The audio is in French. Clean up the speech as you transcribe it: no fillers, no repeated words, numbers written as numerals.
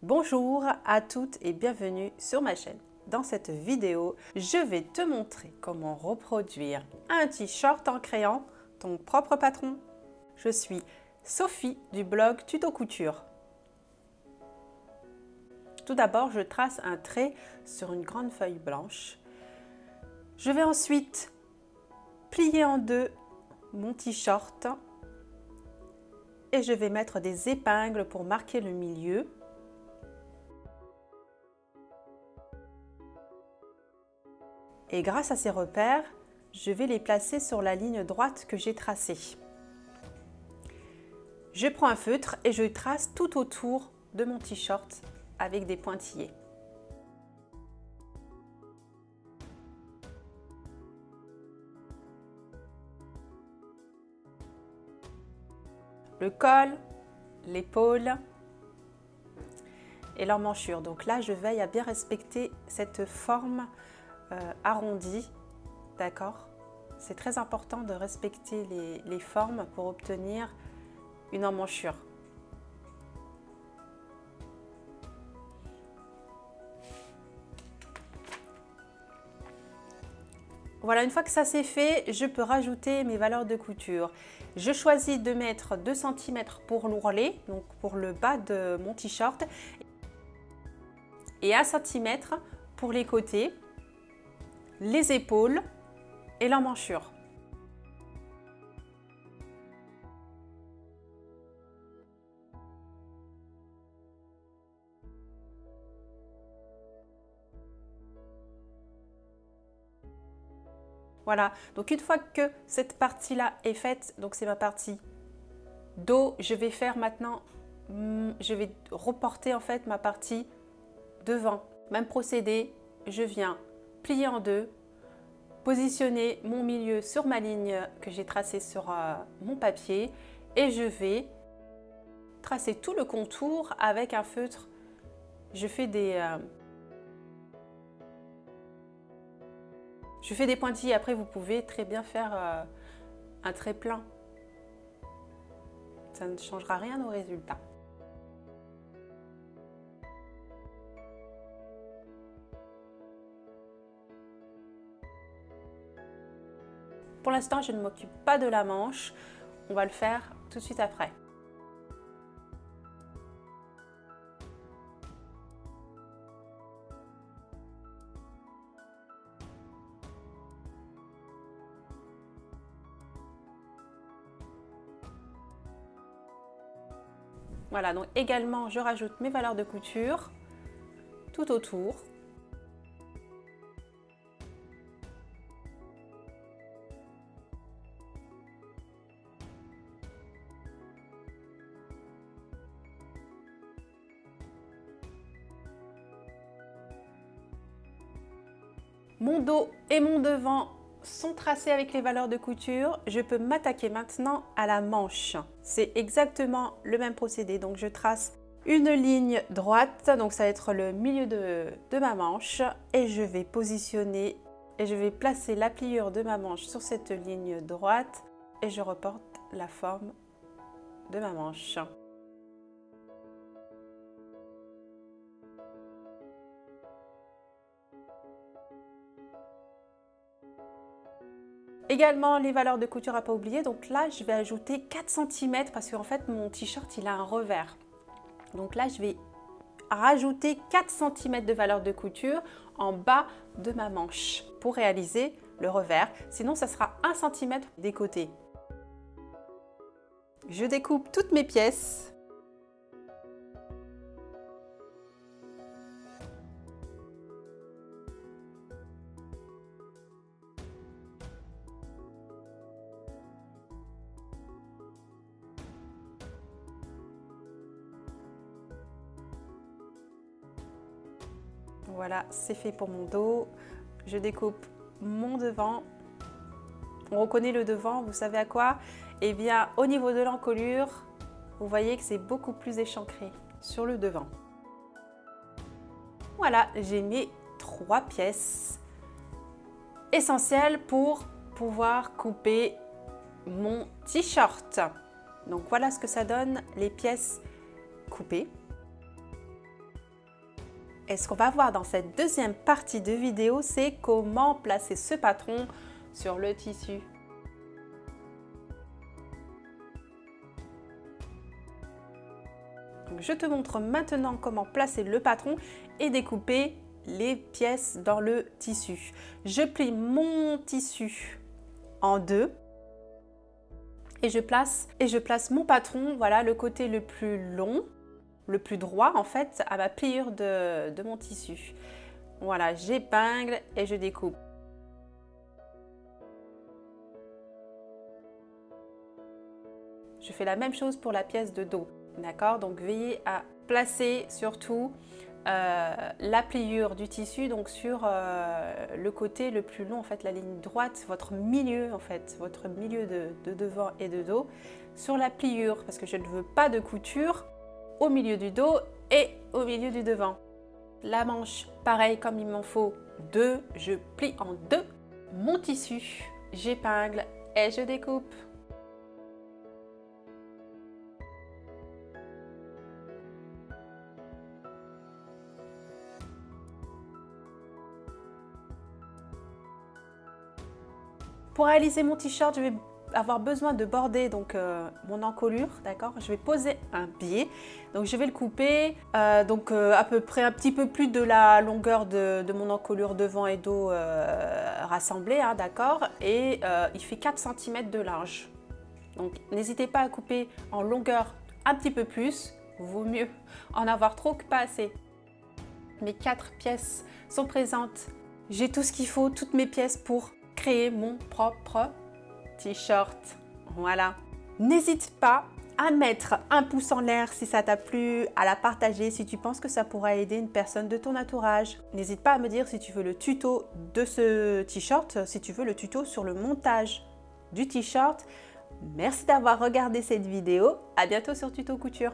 Bonjour à toutes et bienvenue sur ma chaîne. Dans cette vidéo, je vais te montrer comment reproduire un t-shirt en créant ton propre patron. Je suis Sophie du blog Tuto Couture. Tout d'abord, je trace un trait sur une grande feuille blanche. Je vais ensuite plier en deux mon t-shirt et je vais mettre des épingles pour marquer le milieu. Et grâce à ces repères, je vais les placer sur la ligne droite que j'ai tracée. Je prends un feutre et je trace tout autour de mon t-shirt avec des pointillés. Le col, l'épaule et l'emmanchure. Donc là, je veille à bien respecter cette forme arrondie, d'accord? C'est très important de respecter les formes pour obtenir une emmanchure. Voilà, une fois que ça c'est fait, je peux rajouter mes valeurs de couture. Je choisis de mettre 2 cm pour l'ourlet, donc pour le bas de mon t-shirt, et 1 cm pour les côtés, les épaules et l'emmanchure. Voilà, donc une fois que cette partie-là est faite, donc c'est ma partie dos, je vais faire maintenant, je vais reporter en fait ma partie devant. Même procédé, je viens plier en deux, positionner mon milieu sur ma ligne que j'ai tracée sur mon papier et je vais tracer tout le contour avec un feutre. Je fais des pointillés. Après, vous pouvez très bien faire un trait plein. Ça ne changera rien au résultat. Pour l'instant, je ne m'occupe pas de la manche. On va le faire tout de suite après. Voilà, donc également, je rajoute mes valeurs de couture tout autour. Mon dos et mon devant sont tracés avec les valeurs de couture. Je peux m'attaquer maintenant à la manche. C'est exactement le même procédé. Donc je trace une ligne droite, donc ça va être le milieu de ma manche. Et je vais positionner et je vais placer la pliure de ma manche sur cette ligne droite. Et je reporte la forme de ma manche. Également les valeurs de couture à pas oublier, donc là je vais ajouter 4 cm parce qu'en fait mon t-shirt il a un revers. Donc là je vais rajouter 4 cm de valeur de couture en bas de ma manche pour réaliser le revers. Sinon ça sera 1 cm des côtés. Je découpe toutes mes pièces. Voilà, c'est fait pour mon dos. Je découpe mon devant. On reconnaît le devant, vous savez à quoi? Eh bien, au niveau de l'encolure, vous voyez que c'est beaucoup plus échancré sur le devant. Voilà, j'ai mis 3 pièces essentielles pour pouvoir couper mon t-shirt. Donc voilà ce que ça donne, les pièces coupées. Et ce qu'on va voir dans cette deuxième partie de vidéo, c'est comment placer ce patron sur le tissu. Donc, je te montre maintenant comment placer le patron et découper les pièces dans le tissu. Je plie mon tissu en deux et je place mon patron, voilà, le côté le plus long, le plus droit en fait, à ma pliure de mon tissu. Voilà, j'épingle et je découpe. Je fais la même chose pour la pièce de dos. D'accord, donc veillez à placer surtout la pliure du tissu donc sur le côté le plus long, en fait la ligne droite, votre milieu en fait, votre milieu de devant et de dos sur la pliure, parce que je ne veux pas de couture au milieu du dos et au milieu du devant. La manche, pareil, comme il m'en faut deux, je plie en deux mon tissu, j'épingle et je découpe. Pour réaliser mon t-shirt, je vais avoir besoin de border donc mon encolure, d'accord. Je vais poser un biais, donc je vais le couper à peu près un petit peu plus de la longueur de mon encolure devant et dos rassemblée, hein, d'accord. Et il fait 4 cm de large. Donc n'hésitez pas à couper en longueur un petit peu plus, vaut mieux en avoir trop que pas assez. Mes 4 pièces sont présentes. J'ai tout ce qu'il faut, toutes mes pièces pour créer mon propre t-shirt. Voilà. N'hésite pas à mettre un pouce en l'air si ça t'a plu, à la partager si tu penses que ça pourra aider une personne de ton entourage. N'hésite pas à me dire si tu veux le tuto de ce t-shirt, si tu veux le tuto sur le montage du t-shirt. Merci d'avoir regardé cette vidéo. À bientôt sur Tuto Couture.